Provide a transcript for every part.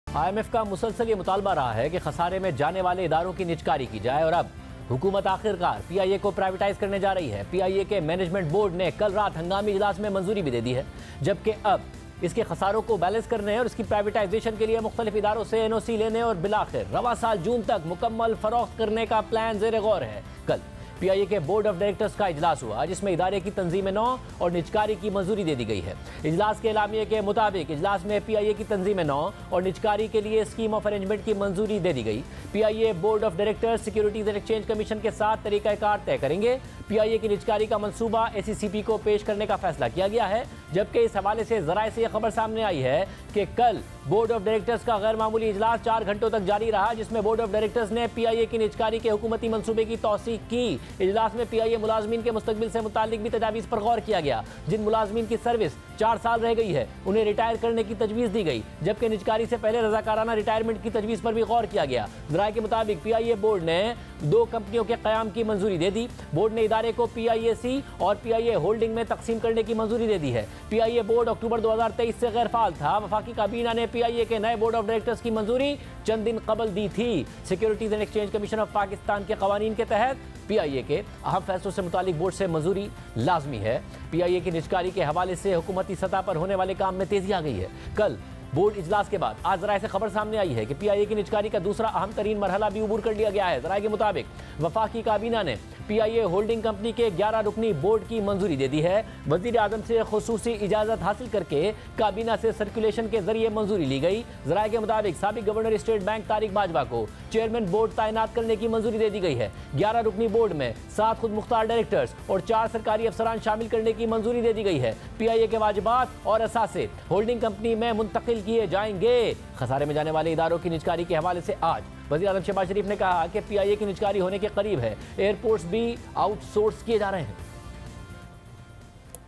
IMF کا مسلسل یہ مطالبہ رہا ہے کہ خسارے میں جانے والے اداروں کی نجکاری کی جائے اور اب حکومت آخرکار PIA کو پرائیویٹائز کرنے جا رہی ہے۔ PIA کے مینجمنٹ بورڈ نے کل رات ہنگامی اجلاس میں منظوری بھی دے دی ہے، جبکہ اب اس کے خساروں کو بیلنس کرنے اور اس کی پرائیویٹائزیشن کے لیے مختلف اداروں سے NOC لینے اور بالآخر رواں سال جون تک مکمل فروخت کرنے کا پلان زیر غور ہے۔ کل PIA کے بورڈ آف ڈائریکٹرز کا اجلاس ہوا جس میں ادارے کی تنظیم نو اور نجکاری کی منظوری دے دی گئی ہے۔ اجلاس کے اعلامیے کے مطابق اجلاس میں PIA کی تنظیم نو اور نجکاری کے لیے اسکیم آف ارینجمنٹ کی منظوری دے دی گئی۔ PIA board of directors securities and exchange commission کے ساتھ طریقہ کار طے کریں گے۔ PIA کی نجکاری کا منصوبہ ACCP کو پیش کرنے کا فیصلہ کیا گیا ہے، جبکہ اس حوالے سے ذرائع سے یہ خبر سامنے آئی ہے کہ کل بورڈ آف ڈائریکٹرز کا غیر معمولی اجلاس 4 گھنٹوں تک جاری رہا، جس میں بورڈ آف ڈائریکٹرز نے PIA کی نجکاری کے حکومتی منصوبے کی توثیق کی۔ اجلاس میں PIA ملازمین کے مستقبل سے متعلق بھی تجاویز پر غور کیا گیا۔ جن ملازمین کی سروس 4 سال رہ گئی ہے انہیں ریٹائر کرنے کی تجویز دی گئی، جبکہ نجکاری سے پہلے رضاکارانہ ریٹائرمنٹ کی تجویز پر بھی غور کیا گیا۔ ذرائع کے مطابق PIA بورڈ نے 2 کمپنیوں کے قیام کی منظوری دے دی۔ بورڈ نے ادارے کو PIAC اور PIA ہولڈنگ میں تقسیم کرنے کی منظوری دے دی ہے۔ PIA بورڈ اکتوبر 2023 سے غیر فعال تھا۔ وفاقی کابینہ نے PIA کے نئے بورڈ آف ڈائریکٹرز کی منظوری چند دن قبل دی تھی۔ Securities and exchange commission of Pakistan کے قوانین کے تحت PIA کے اہم فیصلوں سے متعلق بورڈ سے منظوری لازمی ہے۔ PIA کی نجکاری کے حوالے سے حکومتی سطح پر ہونے والے کام میں تیزی آ گئی ہے۔ کل بورڈ اجلاس کے بعد آج ذرائع سے خبر سامنے آئی ہے کہ PIA کی نجکاری کا دوسرا اہم ترین مرحلہ بھی عبور کر لیا گیا ہے۔ ذرائع کے مطابق وفاقی کابینہ نے PIA ہولڈنگ کمپنی کے 11 رکنی بورڈ کی منظوری دے دی ہے۔ وزیر اعظم سے خصوصی اجازت حاصل کر کے کابینہ سے سرکولیشن کے ذریعے منظوری لی گئی۔ ذرائع کے مطابق سابق governor state bank Tariq Bajwa کو چیئرمین بورڈ تعینات کرنے کی منظوری دے دی گئی ہے۔ 11 رکنی بورڈ میں 7 خود مختار ڈائریکٹرز اور 4 سرکاری افسران شامل کرنے کی منظوری دے دی گئی ہے۔ PIA کے واجبات اور اثاثے ہولڈنگ کمپنی میں منتقل کیے جائیں گے۔ خسارے میں جانے والے اداروں کی نجکاری کے حوالے سے آج وزیر اعظم شہباز شریف نے کہا کہ PIA کی نجکاری ہونے کے قریب ہے۔ ایئرپورٹس بھی آؤٹ سورس کیے جا رہے ہیں۔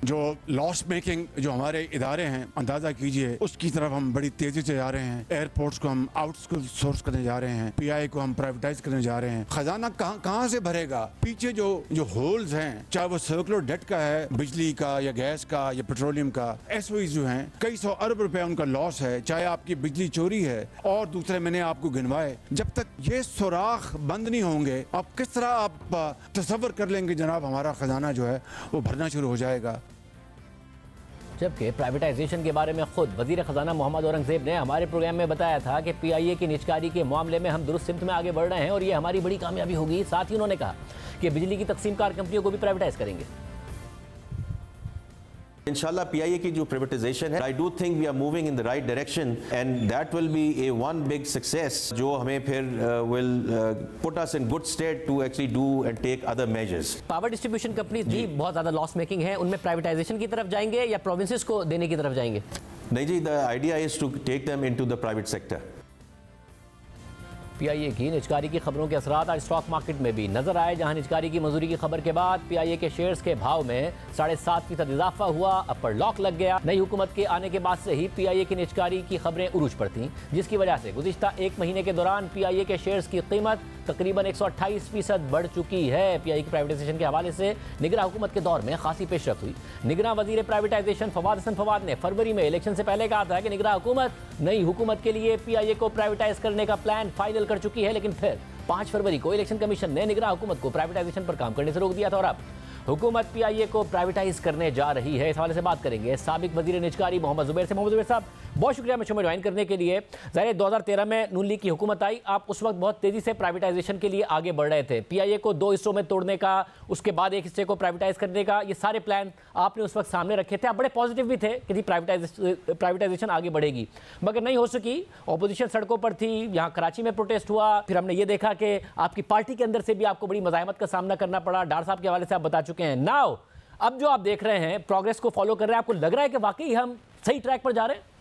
جو لاس میکنگ جو ہمارے ادارے ہیں اندازہ کیجئے اس کی طرف ہم بڑی تیزی سے جا رہے ہیں۔ ایئرپورٹس کو ہم آؤٹ سورس کرنے جا رہے ہیں، PIA کو ہم پرائیویٹائز کرنے جا رہے ہیں۔ خزانہ کہاں سے بھرے گا؟ پیچھے جو ہولز ہیں، چاہے وہ سرکولر ڈیٹ کا ہے، بجلی کا یا گیس کا یا پیٹرولیم کا، SOEs جو ہیں کئی 100 ارب روپے ان کا لاس ہے، چاہے آپ کی بجلی چوری ہے اور دوسرے میں نے آپ کو گنوائے۔ جب تک یہ سوراخ بند نہیں ہوں گے آپ کس طرح آپ تصور کر لیں گے جناب ہمارا خزانہ جو ہے وہ بھرنا شروع ہو جائے گا۔ جبکہ پرائیویٹائزیشن کے بارے میں خود وزیر خزانہ محمد اورنگزیب نے ہمارے پروگرام میں بتایا تھا کہ PIA کی نجکاری کے معاملے میں ہم درست سمت میں آگے بڑھ رہے ہیں اور یہ ہماری بڑی کامیابی ہوگی۔ ساتھ ہی انہوں نے کہا کہ بجلی کی تقسیم کار کمپنیوں کو بھی پرائیویٹائز کریں گے۔ انشاءاللہ PIA کی جو پرائیویٹائزیشن ہے I do think we are moving in the right direction and that will be a one big success جو ہمیں پھر will put us in good state to actually do and take other measures۔ Power distribution companies بھی بہت زیادہ لاس making ہیں، ان میں privatisation کی طرف جائیں گے یا پروونسز کو دینے کی طرف جائیں گے؟ نہیں جی، the idea is to take them into the private sector۔ PIA کی نجکاری کی خبروں کے اثرات آج اسٹاک مارکیٹ میں بھی نظر آئے، جہاں نجکاری کی منظوری کی خبر کے بعد PIA کے شیئرز کے بھاؤ میں 7.5% اضافہ ہوا، اپر لاک لگ گیا۔ نئی حکومت کے آنے کے بعد سے ہی PIA کی نجکاری کی خبریں عروج پر تھیں، جس کی وجہ سے گزشتہ 1 مہینے کے دوران PIA کے شیئرز کی قیمت تقریباً 128% بڑھ چکی ہے۔ PIA کی پرائیویٹائزیشن کے حوالے سے نگراں حکومت کے دور میں خاصی پیش رفت ہوئی۔ نگراں وزیر پرائیویٹائزیشن فواد حسن فواد نے فروری میں الیکشن سے پہلے کہا تھا کہ نگراں حکومت نئی حکومت کے لیے PIA کو پرائیویٹائز کرنے کا پلان فائنل کر چکی ہے، لیکن پھر 5 فروری کو الیکشن کمیشن نے نگراں حکومت کو پرائیویٹائزیشن پر کام کرنے سے روک دیا تھا اور اب حکومت PIA کو پرائیویٹائز کرنے جا رہی ہے۔ اس حوالے سے بات کریں گے سابق وزیر نجکاری محمد زبیر سے۔ محمد زبیر صاحب بہت شکریہ مجھ میں جوائن کرنے کے لیے۔ ظاہر 2013 میں نون لیگ کی حکومت آئی، آپ اس وقت بہت تیزی سے پرائیویٹائزیشن کے لیے آگے بڑھ رہے تھے، PIA کو 2 حصوں میں توڑنے کا، اس کے بعد ایک حصے کو پرائیویٹائز کرنے کا، یہ سارے پلان آپ نے اس وقت سامنے رکھے تھے۔ آپ بڑے پازیٹیو بھی تھے کہ پرائیویٹائزیشن آگے بڑھے گی، مگر نہیں ہو سکی۔ اپوزیشن سڑکوں پر تھی، یہاں کراچی میں پروٹیسٹ ہوا، پھر ہم نے یہ دیکھا کہ آپ کی پارٹی کے اندر سے بھی آپ کو بڑی مزاحمت کا سامنا کرنا پڑا۔ ڈار صاحب کے حوالے سے آپ بتا چکے ہیں۔ ناؤ اب جو آپ دیکھ رہے ہیں، پروگریس کو فالو کر رہے ہیں، آپ کو لگ رہا ہے کہ واقعی ہم صحیح ٹریک پر جا رہے ہیں؟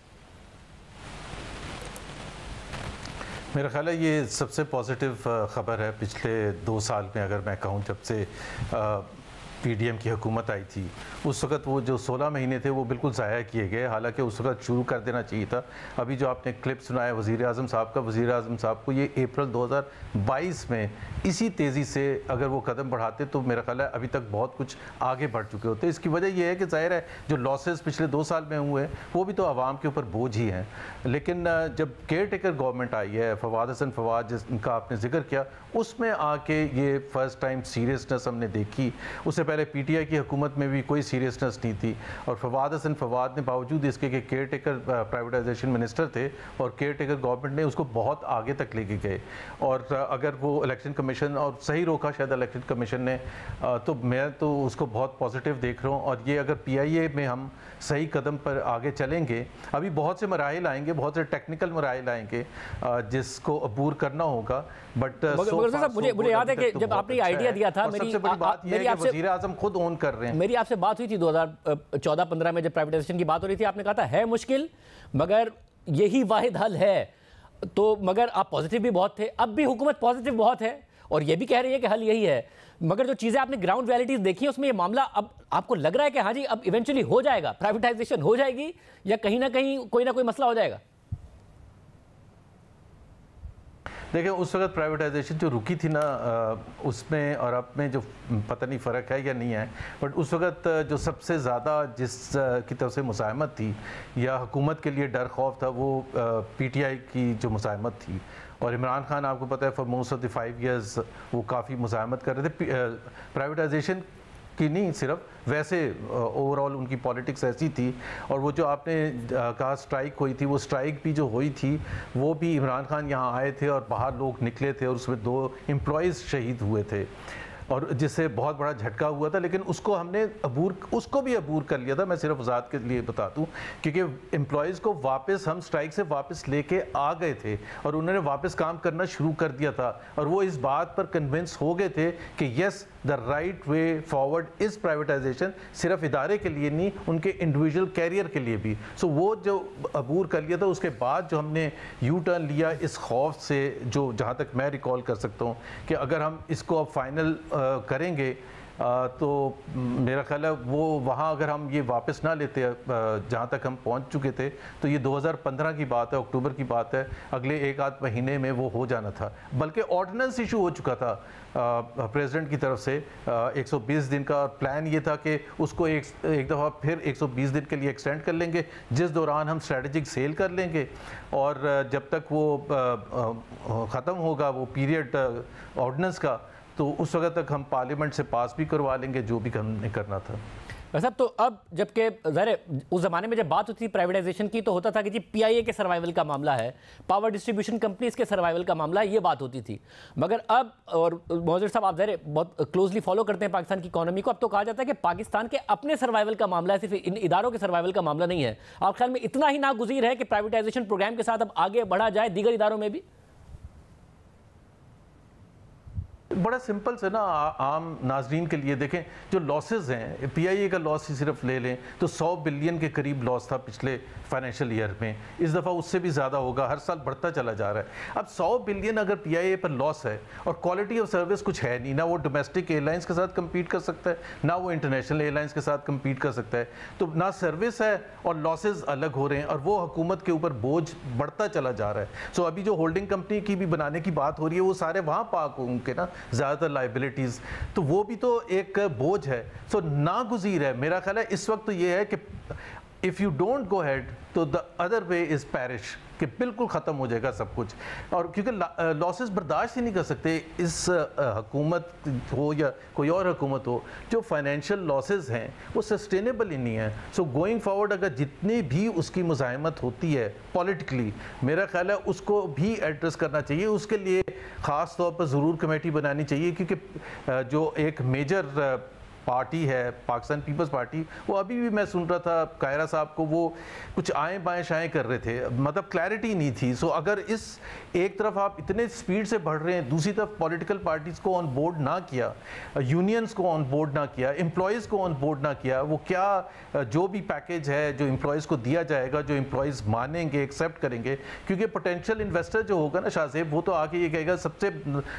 میرا خیال ہے یہ سب سے پازیٹیو خبر ہے پچھلے 2 سال میں، اگر میں کہوں جب سے پی ڈی ایم کی حکومت آئی تھی اس وقت وہ جو 16 مہینے تھے وہ بالکل ضائع کیے گئے، حالانکہ اس وقت شروع کر دینا چاہیے تھا۔ ابھی جو آپ نے کلپ سنایا وزیر اعظم صاحب کا، وزیر اعظم صاحب کو یہ اپریل 2022 میں اسی تیزی سے اگر وہ قدم بڑھاتے تو میرا خیال ہے ابھی تک بہت کچھ آگے بڑھ چکے ہوتے۔ اس کی وجہ یہ ہے کہ ظاہر ہے جو لاسز پچھلے 2 سال میں ہوئے وہ بھی تو عوام کے اوپر بوجھ ہی ہیں، لیکن جب کیئر ٹیکر گورنمنٹ آئی ہے، فواد حسن فواد جس کا آپ نے ذکر کیا، اس میں آ کے یہ فرسٹ ٹائم سیریسنس ہم نے دیکھی۔ اس سے پہلے پی ٹی آئی کی حکومت میں بھی کوئی سیریسنس نہیں تھی، اور فواد حسن فواد نے باوجود اس کے کہ کیئر ٹیکر پرائیویٹائزیشن منسٹر تھے اور کیئر ٹیکر گورنمنٹ نے اس کو بہت آگے تک لے کے گئے، اور اگر وہ الیکشن کمیشن اور صحیح روکا شاید الیکشن کمیشن نے، تو میں تو اس کو بہت پازیٹیو دیکھ رہا ہوں۔ اور یہ اگر پی آئی اے میں ہم صحیح قدم پر آگے چلیں گے، ابھی بہت سے مراحل آئیں گے، بہت سے ٹیکنیکل مراحل آئیں گے جس کو عبور کرنا ہوگا، بٹ مجھے یاد ہے کہ جب آپ نے آئیڈیا دیا تھا، سب سے بڑی بات یہ ہے کہ وزیر اعظم خود اون کر رہے ہیں۔ میری آپ سے بات ہوئی تھی 2014-15 میں جب پرائیویٹائزیشن کی بات ہو رہی تھی، آپ نے کہا تھا ہے مشکل مگر یہی واحد حل ہے، تو مگر آپ پازیٹیو بھی بہت تھے، اب بھی حکومت پازیٹیو بہت ہے اور یہ بھی کہہ رہی ہے کہ حل یہی ہے، مگر جو چیزیں آپ نے گراؤنڈ ریئلٹیز دیکھی ہیں اس میں یہ معاملہ اب آپ کو لگ رہا ہے کہ ہاں جی اب ایونچولی ہو جائے گا، پرائیویٹائزیشن ہو جائے گی، یا کہیں نہ کہیں کوئی نہ کوئی مسئلہ ہو جائے گا؟ دیکھیں اس وقت پرائیویٹائزیشن جو رکی تھی نا، اس میں اور اب میں جو پتہ نہیں فرق ہے یا نہیں ہے، بٹ اس وقت جو سب سے زیادہ جس کی طرف سے مزاحمت تھی یا حکومت کے لیے ڈر خوف تھا، وہ پی ٹی آئی کی جو مزاحمت تھی، اور عمران خان آپ کو پتہ ہے for most of the 5 years وہ کافی مزاحمت کر رہے تھے پرائیویٹائزیشن کی، نہیں صرف ویسے اوور آل ان کی پالیٹکس ایسی تھی۔ اور وہ جو آپ نے کہا سٹرائک ہوئی تھی، وہ سٹرائک بھی جو ہوئی تھی وہ بھی عمران خان یہاں آئے تھے اور باہر لوگ نکلے تھے، اور اس میں 2 امپلائیز شہید ہوئے تھے، اور جس سے بہت بڑا جھٹکا ہوا تھا، لیکن اس کو ہم نے اس کو بھی عبور کر لیا تھا۔ میں صرف وضاحت کے لیے بتا دوں کیونکہ امپلائیز کو واپس ہم سٹرائک سے واپس لے کے آ گئے تھے اور انہوں نے واپس کام کرنا شروع کر دیا تھا، اور وہ اس بات پر کنونس ہو گئے تھے کہ yes the right way forward is privatisation, صرف ادارے کے لیے نہیں، ان کے انڈیویجول کیریئر کے لیے بھی۔ سو وہ جو عبور کر لیا تھا، اس کے بعد جو ہم نے یو ٹرن لیا اس خوف سے، جو جہاں تک میں ریکال کر سکتا ہوں کہ اگر ہم اس کو اب فائنل کریں گے تو میرا خیال ہے وہ وہاں اگر ہم یہ واپس نہ لیتے جہاں تک ہم پہنچ چکے تھے، تو یہ 2015 کی بات ہے، اکتوبر کی بات ہے، اگلے 1-8 مہینے میں وہ ہو جانا تھا۔ بلکہ آرڈیننس ایشو ہو چکا تھا پریزیڈنٹ کی طرف سے 120 دن کا، اور پلان یہ تھا کہ اس کو ایک دفعہ پھر 120 دن کے لیے ایکسٹینڈ کر لیں گے، جس دوران ہم اسٹریٹجک سیل کر لیں گے، اور جب تک وہ ختم ہوگا وہ پیریڈ آرڈیننس کا، تو اس وقت تک ہم پارلیمنٹ سے پاس بھی کروا لیں گے جو بھی ہم نے کرنا تھا۔ صاحب تو اب جبکہ ظاہر اس زمانے میں جب بات ہوتی تھی پرائیویٹائزیشن کی تو ہوتا تھا کہ جی پی آئی اے کے سروائیول کا معاملہ ہے، پاور ڈسٹریبیوشن کمپنیز کے سروائیول کا معاملہ ہے، یہ بات ہوتی تھی، مگر اب، اور موجود صاحب آپ ظاہر بہت کلوزلی فالو کرتے ہیں پاکستان کی اکانومی کو، اب تو کہا جاتا ہے کہ پاکستان کے اپنے سروائیول کا معاملہ ہے، صرف ان اداروں کے سروائیول کا معاملہ نہیں ہے۔ آپ خیال میں اتنا ہی ناگزیر ہے کہ پرائیویٹائزیشن پروگرام کے ساتھ اب آگے بڑھا جائے دیگر اداروں میں بھی؟ بڑا سمپل سے نا عام ناظرین کے لیے دیکھیں، جو لاسز ہیں پی آئی اے کا لاس ہی صرف لے لیں تو 100 بلین کے قریب لاس تھا پچھلے فائنینشیل ایئر میں، اس دفعہ اس سے بھی زیادہ ہوگا، ہر سال بڑھتا چلا جا رہا ہے۔ اب 100 بلین اگر پی آئی اے پر لاس ہے اور کوالٹی آف سروس کچھ ہے نہیں، نہ وہ ڈومیسٹک ایئر لائنس کے ساتھ کمپیٹ کر سکتا ہے، نہ وہ انٹرنیشنل ایئر لائنس کے ساتھ کمپیٹ کر سکتا ہے، تو نہ سروس ہے اور لاسز الگ ہو رہے ہیں، اور وہ حکومت کے اوپر بوجھ بڑھتا چلا جا رہا ہے۔ سو ابھی جو ہولڈنگ کمپنی کی بھی بنانے کی بات ہو رہی ہے، وہ سارے وہاں پاک ہوں گے نا زیادہ تر لائبلٹیز، تو وہ بھی تو ایک بوجھ ہے۔ سو ناگزیر ہے میرا خیال ہے اس وقت تو یہ ہے کہ if you don't go ahead تو the other way is perish، کہ بالکل ختم ہو جائے گا سب کچھ، اور کیونکہ لاسز برداشت ہی نہیں کر سکتے اس حکومت ہو یا کوئی اور حکومت ہو، جو فائنینشیل لاسز ہیں وہ سسٹینیبل ہی نہیں ہیں۔ سو گوئنگ فارورڈ اگر جتنی بھی اس کی مزاحمت ہوتی ہے پولیٹیکلی، میرا خیال ہے اس کو بھی ایڈریس کرنا چاہیے، اس کے لیے خاص طور پر ضرور کمیٹی بنانی چاہیے، کیونکہ جو ایک میجر پارٹی ہے پاکستان پیپلز پارٹی، وہ ابھی بھی میں سن رہا تھا قاہرہ صاحب کو، وہ کچھ آئیں بائیں شائیں کر رہے تھے، مطلب کلیئرٹی نہیں تھی۔ سو اگر اس ایک طرف آپ اتنے سپیڈ سے بڑھ رہے ہیں، دوسری طرف پولیٹیکل پارٹیز کو آن بورڈ نہ کیا، یونینز کو آن بورڈ نہ کیا، امپلائیز کو آن بورڈ نہ کیا، وہ کیا جو بھی پیکیج ہے جو امپلائیز کو دیا جائے گا، جو امپلائیز مانیں گے ایکسیپٹ کریں گے، کیونکہ پوٹینشیل انویسٹر جو ہوگا نا شاہ زیب، وہ تو آ کے یہ کہے گا، سب سے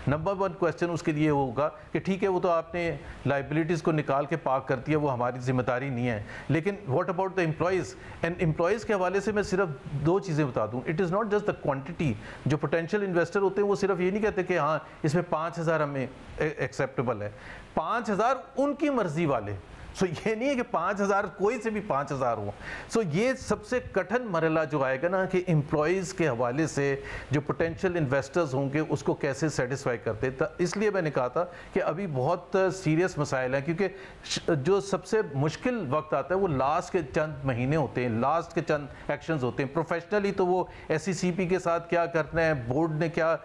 نمبر 1 کویسچن اس کے لیے ہوگا کہ ٹھیک ہے وہ تو آپ نے لائبلٹیز کو نکال کے پاک کرتی ہے وہ ہماری ذمہ داری نہیں ہے. لیکن what about the employees? And employees کے حوالے سے میں صرف 2 چیزیں بتا دوں. It is not just the quantity. جو پوٹینشیل انویسٹر ہوتے ہیں وہ صرف یہ نہیں کہتے کہ ہاں اس میں 5,000 ہمیں ایکسیپٹیبل ہے. 5,000 ان کی مرضی والے. سو یہ نہیں ہے کہ 5,000 کوئی سے بھی 5,000 ہو. سو یہ سب سے کٹھن مرحلہ جو آئے گا نا کہ امپلائیز کے حوالے سے جو پوٹینشیل انویسٹرز ہوں گے اس کو کیسے سیٹسفائی کرتے. اس لیے میں نے کہا تھا کہ ابھی بہت سیریس مسائل ہیں, کیونکہ جو سب سے مشکل وقت آتا ہے وہ لاسٹ کے چند مہینے ہوتے ہیں, لاسٹ کے چند ایکشنز ہوتے ہیں. پروفیشنلی تو وہ SECP کے ساتھ کیا کرنا ہے, بورڈ نے کیا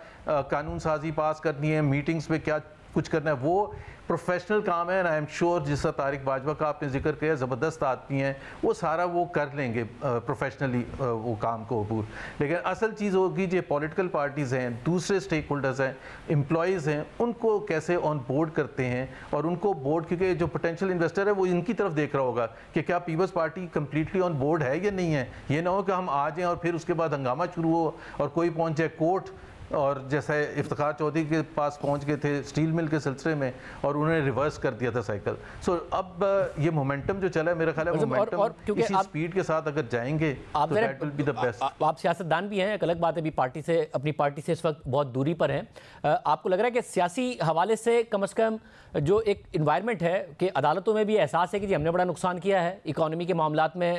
قانون سازی پاس کرنی ہے, میٹنگز پہ کیا کچھ کرنا ہے, وہ پروفیشنل کام ہے. آئی ایم شیور جس طرح طارق باجوہ کا آپ نے ذکر کیا, زبردست آدمی ہیں, وہ سارا وہ کر لیں گے پروفیشنلی وہ کام کو عبور. لیکن اصل چیز ہوگی جو پولیٹیکل پارٹیز ہیں, دوسرے سٹیک ہولڈرز ہیں, امپلائیز ہیں, ان کو کیسے آن بورڈ کرتے ہیں. اور ان کو بورڈ, کیونکہ جو پوٹینشیل انویسٹر ہے وہ ان کی طرف دیکھ رہا ہوگا کہ کیا Peoples Party completely on board ہے یا نہیں ہے. یہ نہ ہو کہ ہم آ جائیں اور پھر اس کے بعد ہنگامہ شروع ہو اور کوئی پہنچ جائے کورٹ, اور جیسے افتخار چودھری کے پاس پہنچ گئے تھے اسٹیل مل کے سلسلے میں اور انہوں نے ریورس کر دیا تھا سائیکل. سو اب یہ مومنٹم جو چلا ہے میرا خیال ہے مومنٹم اسی سپیڈ کے ساتھ اگر جائیں گے تو that will be the best. آپ سیاستدان بھی ہیں, ایک الگ بات ہے, پارٹی سے اپنی پارٹی سے اس وقت بہت دوری پر ہیں. آپ کو لگ رہا ہے کہ سیاسی حوالے سے کم از کم جو ایک انوائرمنٹ ہے کہ عدالتوں میں بھی احساس ہے کہ جی ہم نے بڑا نقصان کیا ہے اکانومی کے معاملات میں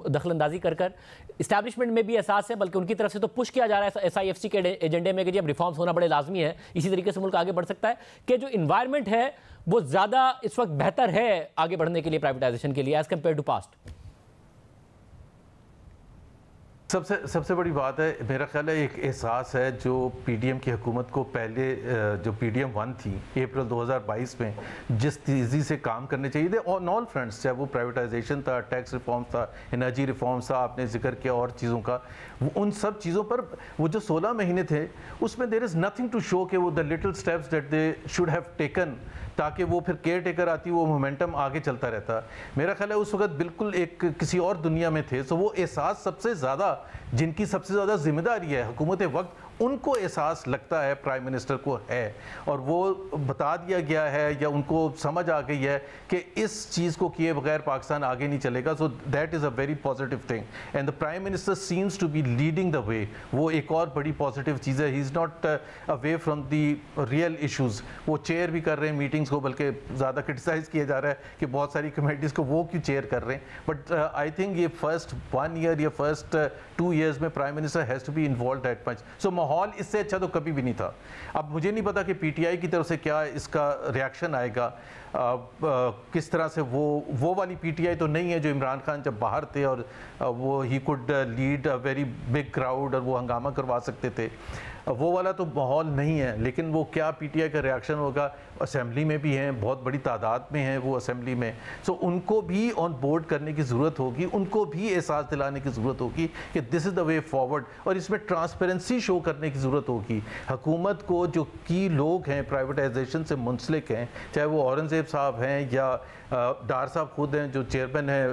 دخل اندازی کر کر, اسٹیبلشمنٹ میں بھی احساس ہے, بلکہ ان کی طرف سے تو پش کیا جا رہا ہے SIFC کے ایجنڈے میں کہ جی اب ریفارمز ہونا بڑے لازمی ہے, اسی طریقے سے ملک آگے بڑھ سکتا ہے, کہ جو انوائرمنٹ ہے وہ زیادہ اس وقت بہتر ہے آگے بڑھنے کے لیے پرائیویٹائزیشن کے لیے ایز کمپیئر ٹو پاسٹ. سب سے بڑی بات ہے میرا خیال ہے ایک احساس ہے جو PDM کی حکومت کو پہلے جو PDM 1 تھی اپریل 2022 میں جس تیزی سے کام کرنے چاہیے تھے آن آل فرنٹس, چاہے وہ پرائیویٹائزیشن تھا, ٹیکس ریفارم تھا, انرجی ریفارمس تھا, آپ نے ذکر کیا اور چیزوں کا, ان سب چیزوں پر وہ جو 16 مہینے تھے اس میں دیر از نتھنگ ٹو شو کہ وہ the little steps that they should have taken تاکہ وہ پھر کیئر ٹیکر آتی وہ مومنٹم آگے چلتا رہتا. میرا خیال ہے اس وقت بالکل ایک کسی اور دنیا میں تھے. سو وہ احساس سب سے زیادہ جن کی سب سے زیادہ ذمہ داری ہے حکومت وقت, ان کو احساس لگتا ہے پرائم منسٹر کو ہے, اور وہ بتا دیا گیا ہے یا ان کو سمجھ آ گئی ہے کہ اس چیز کو کیے بغیر پاکستان آگے نہیں چلے گا. So that is a very positive thing and the prime minister seems to be leading the way. وہ ایک اور بڑی پازیٹیو چیز ہے, he is not away from the real issues. وہ چیئر بھی کر رہے ہیں میٹنگس کو, بلکہ زیادہ کرٹیسائز کیا جا رہا ہے کہ بہت ساری کمیٹیز کو وہ کیوں چیئر کر رہے ہیں. بٹ آئی تھنک یہ فرسٹ 1 ایئر یا فرسٹ 2 ایئرز میں prime minister has to be involved that much. سو ماحول اس سے اچھا تو کبھی بھی نہیں تھا. اب مجھے نہیں پتا کہ PTI کی طرف سے کیا اس کا ریاکشن آئے گا, کس طرح سے وہ والی PTI تو نہیں ہے جو عمران خان جب باہر تھے اور وہ he could lead a very big crowd اور وہ ہنگامہ کروا سکتے تھے, وہ والا تو ماحول نہیں ہے. لیکن وہ کیا PTI کا ریاکشن ہوگا, اسمبلی میں بھی ہیں, بہت بڑی تعداد میں ہیں وہ اسمبلی میں. سو ان کو بھی آن بورڈ کرنے کی ضرورت ہوگی, ان کو بھی احساس دلانے کی ضرورت ہوگی کہ دس از دا وے فارورڈ, اور اس میں ٹرانسپیرنسی شو کرنے کی ضرورت ہوگی. حکومت کو جو کی لوگ ہیں پرائیویٹائزیشن سے منسلک ہیں, چاہے وہ اورنگزیب صاحب ہیں یا ڈار صاحب خود ہیں جو چیئرمین ہیں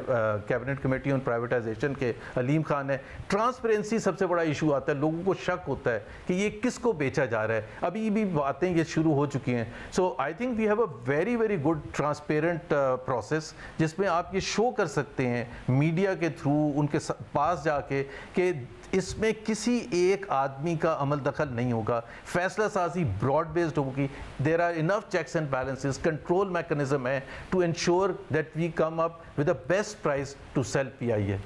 کیبنٹ کمیٹی آن پرائیویٹائزیشن کے, علیم خان ہے. ٹرانسپیرنسی سب سے بڑا ایشو آتا ہے, لوگوں کو شک ہوتا ہے کہ یہ کس کو بیچا جا رہا ہے. ابھی بھی باتیں یہ شروع ہو چکی ہیں. So I think we have a very very good transparent process جس میں آپ یہ شو کر سکتے ہیں میڈیا کے تھرو ان کے پاس جا کے کہ اس میں کسی ایک آدمی کا عمل دخل نہیں ہوگا, فیصلہ سازی براڈ بیسڈ ہوگی. There are enough checks and balances, control mechanism ہے to ensure that we come up with the best price to sell PIA.